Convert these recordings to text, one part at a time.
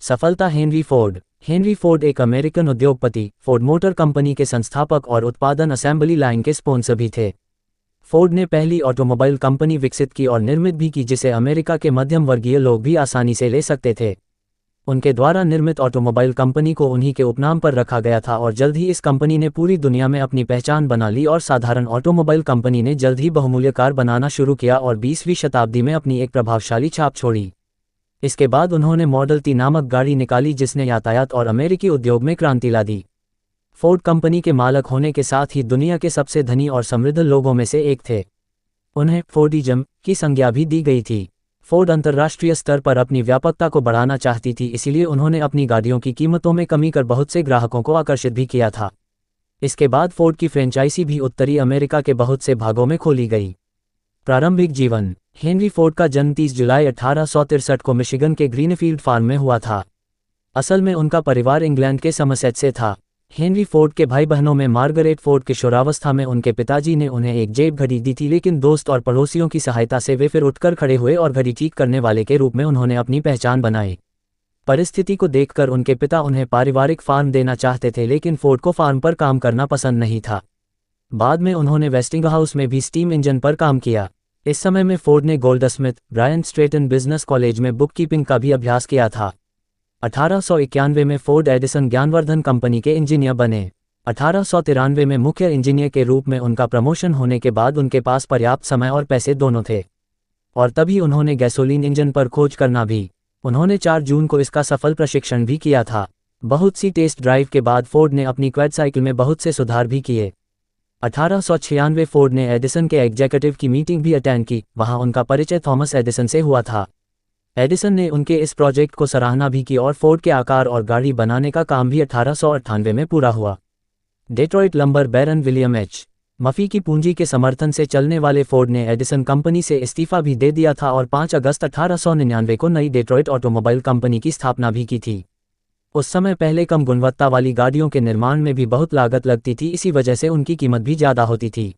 सफलता। Henry Ford. Henry Ford एक American उद्योगपति, फोर्ड मोटर कंपनी के संस्थापक और उत्पादन असेंबली लाइन के स्पॉन्सर भी थे। फोर्ड ने पहली ऑटोमोबाइल कंपनी विकसित की और निर्मित भी की जिसे अमेरिका के मध्यम वर्गीय लोग भी आसानी से ले सकते थे। उनके द्वारा निर्मित ऑटोमोबाइल कंपनी को उन्हीं के उपनाम पर रखा गया था और जल्द ही इस कंपनी ने पूरी दुनिया में अपनी पहचान बना ली और साधारण ऑटोमोबाइल कंपनी ने जल्द ही बहुमूल्य कार बनाना शुरू किया और 20वीं शताब्दी में अपनी एक प्रभावशाली छाप छोड़ी। इसके बाद उन्होंने मॉडल टी नामक गाड़ी निकाली जिसने यातायात और अमेरिकी उद्योग में क्रांति ला दी। फोर्ड कंपनी के मालक होने के साथ ही दुनिया के सबसे धनी और समृद्ध लोगों में से एक थे। उन्हें फोर्डिज्म की संज्ञा भी दी गई थी। फोर्ड अंतर्राष्ट्रीय स्तर पर अपनी व्यापकता को बढ़ाना चाहती थी, इसलिए उन्होंने अपनी गाड़ियों की कीमतों में कमी कर बहुत से ग्राहकों को आकर्षित भी किया था। इसके बाद फोर्ड की फ्रेंचाइजी भी उत्तरी अमेरिका के बहुत से भागों में खोली गई। प्रारंभिक जीवन। हेनरी फोर्ड का जन्म 30 जुलाई 1863 को मिशिगन के ग्रीनफील्ड फार्म में हुआ था। असल में उनका परिवार इंग्लैंड के समरसेट से था। हेनरी फोर्ड के भाई बहनों में मार्गरेट फोर्ड किशोरावस्था में उनके पिताजी ने उन्हें एक जेब घड़ी दी थी, लेकिन दोस्त और पड़ोसियों की सहायता से वे फिर उठकर खड़े हुए और घड़ी ठीक करने वाले के रूप में उन्होंने अपनी पहचान बनाई। परिस्थिति को देखकर उनके पिता उन्हें पारिवारिक फार्म देना चाहते थे, लेकिन फोर्ड को फार्म पर काम करना पसंद नहीं था। बाद में उन्होंने वेस्टिंगहाउस में भी स्टीम इंजन पर काम किया। इस समय में फोर्ड ने Goldsmith Bryan Stratton business college में बुककीपिंग का भी अभ्यास किया था। 1891 में फोर्ड एडिसन ज्ञानवर्धन कंपनी के इंजीनियर बने। 1893 में मुख्य इंजीनियर के रूप में उनका प्रमोशन होने के बाद उनके पास पर्याप्त समय और पैसे दोनों थे, और तभी उन्होंने गैसोलीन इंजन पर खोज करना भी। उन्होंने 4 जून को इसका सफल प्रशिक्षण भी किया था। बहुत सी टेस्ट ड्राइव के बाद फोर्ड ने अपनी क्वेड साइकिल में बहुत से सुधार भी किए। 1896 फोर्ड ने एडिसन के एग्जीक्यूटिव की मीटिंग भी अटेंड की। वहां उनका परिचय थॉमस एडिसन से हुआ था। एडिसन ने उनके इस प्रोजेक्ट को सराहना भी की और फोर्ड के आकार और गाड़ी बनाने का काम भी 1898 में पूरा हुआ। डेट्रॉइट लंबर बैरन विलियम एच मफी की पूंजी के समर्थन से चलने वाले फोर्ड ने एडिसन कंपनी से इस्तीफा भी दे दिया था और 5 अगस्त 1899 को नई डेट्रॉइट ऑटोमोबाइल कंपनी की स्थापना भी की थी। उस समय पहले कम गुणवत्ता वाली गाड़ियों के निर्माण में भी बहुत लागत लगती थी, इसी वजह से उनकी कीमत भी ज़्यादा होती थी।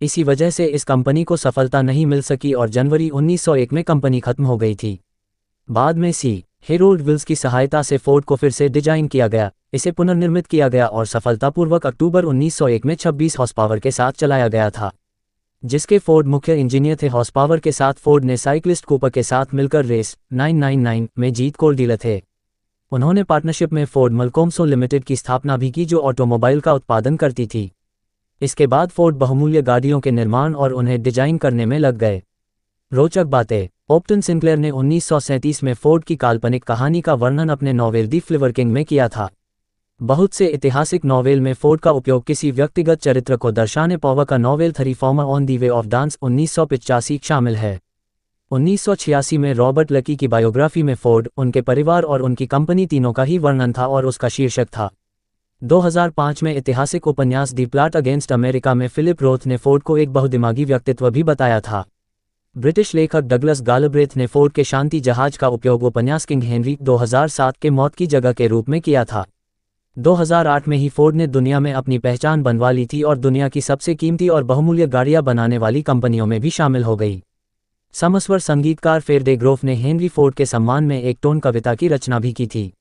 इसी वजह से इस कंपनी को सफलता नहीं मिल सकी और जनवरी 1901 में कंपनी खत्म हो गई थी। बाद में सी हेरोल्ड विल्स की सहायता से फोर्ड को फिर से डिजाइन किया गया, इसे पुनर्निर्मित किया गया और सफलतापूर्वक अक्टूबर 1901 में 26 हॉर्स पावर के साथ चलाया गया था, जिसके फोर्ड मुख्य इंजीनियर थे। हॉर्स पावर के साथ फोर्ड ने साइक्लिस्ट कूपर के साथ मिलकर रेस 999 में जीत को डीलर थे। उन्होंने पार्टनरशिप में फोर्ड मलकोम्सो लिमिटेड की स्थापना भी की जो ऑटोमोबाइल का उत्पादन करती थी। इसके बाद फोर्ड बहुमूल्य गाड़ियों के निर्माण और उन्हें डिजाइन करने में लग गए। रोचक बातें। ऑप्टन सिंक्लेयर ने 1937 में फोर्ड की काल्पनिक कहानी का वर्णन अपने नॉवेल दी फ्लिवर किंग में किया था। बहुत से ऐतिहासिक नॉवेल में फोर्ड का उपयोग किसी व्यक्तिगत चरित्र को दर्शाने पॉवर का novel three farmer on the way of dance 1985 शामिल है। 1986 में रॉबर्ट लकी की बायोग्राफी में फोर्ड, उनके परिवार और उनकी कंपनी तीनों का ही वर्णन था और उसका शीर्षक था। 2005 में ऐतिहासिक उपन्यास दी प्लॉट अगेंस्ट अमेरिका में फिलिप रोथ ने फोर्ड को एक बहुदिमागी व्यक्तित्व भी बताया था। ब्रिटिश लेखक डगलस गालब्रेथ ने फोर्ड के शांति जहाज का उपयोग उपन्यास किंग हेनरी 2007 के मौत की जगह के रूप में किया था। 2008 में ही फोर्ड ने दुनिया में अपनी पहचान बनवा ली थी और दुनिया की सबसे कीमती और बहुमूल्य गाड़ियां बनाने वाली कंपनियों में भी शामिल हो गई। समस्वर संगीतकार फेरडे ग्रोफ ने हेनरी फोर्ड के सम्मान में एक टोन कविता की रचना भी की थी।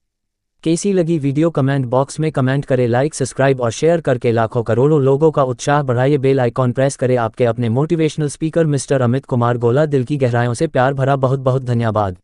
कैसी लगी वीडियो कमेंट बॉक्स में कमेंट करें। लाइक, सब्सक्राइब और शेयर करके लाखों करोड़ों लोगों का उत्साह बढ़ाइए। बेल आइकॉन प्रेस करें। आपके अपने motivational speaker mister Amit Kumar गोला। दिल की गहराइयों से प्यार भरा बहुत बहुत धन्यवाद।